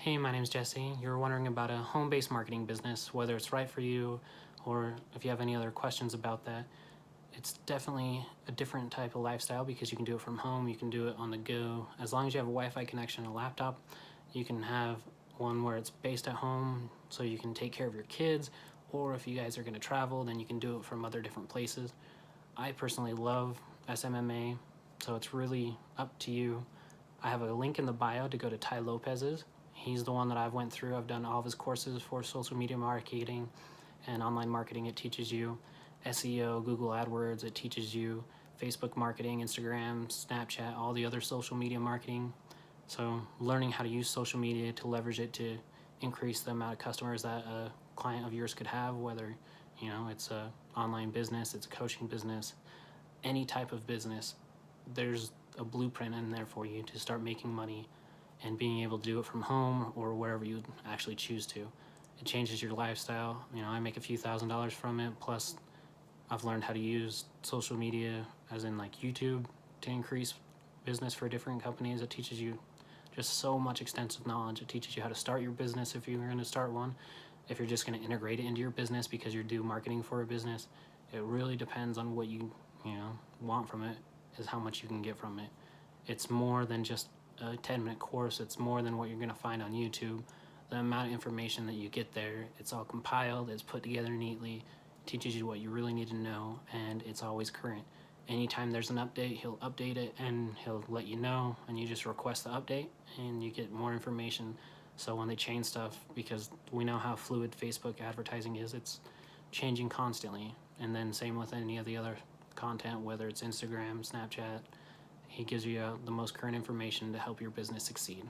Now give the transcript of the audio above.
Hey, my name's Jesse. You're wondering about a home-based marketing business, whether it's right for you or if you have any other questions about that. It's definitely a different type of lifestyle because you can do it from home, you can do it on the go. As long as you have a Wi-Fi connection and a laptop, you can have one where it's based at home so you can take care of your kids, or if you guys are going to travel, then you can do it from other different places. I personally love SMMA, so it's really up to you. I have a link in the bio to go to Ty Lopez's. He's the one that I've went through. I've done all of his courses for social media marketing and online marketing. It teaches you SEO, Google AdWords. It teaches you Facebook marketing, Instagram, Snapchat, all the other social media marketing. So learning how to use social media to leverage it to increase the amount of customers that a client of yours could have, whether it's a online business, it's a coaching business, any type of business, there's a blueprint in there for you to start making money and being able to do it from home or wherever you actually choose to. It changes your lifestyle. I make a few $1,000s from it, plus I've learned how to use social media, as in like YouTube, to increase business for different companies. It teaches you just so much extensive knowledge. It teaches you how to start your business if you're going to start one, if you're just going to integrate it into your business because you're doing marketing for a business. It really depends on what you want from it, is how much you can get from it. It's more than just a 10-minute course. It's more than what you're going to find on YouTube. The amount of information that you get there, it's all compiled, it's put together neatly, teaches you what you really need to know, and it's always current. Anytime there's an update, he'll update it and he'll let you know, and you just request the update and you get more information. So when they change stuff, because we know how fluid Facebook advertising is, it's changing constantly. And then same with any of the other content, whether it's Instagram, Snapchat, he gives you the most current information to help your business succeed.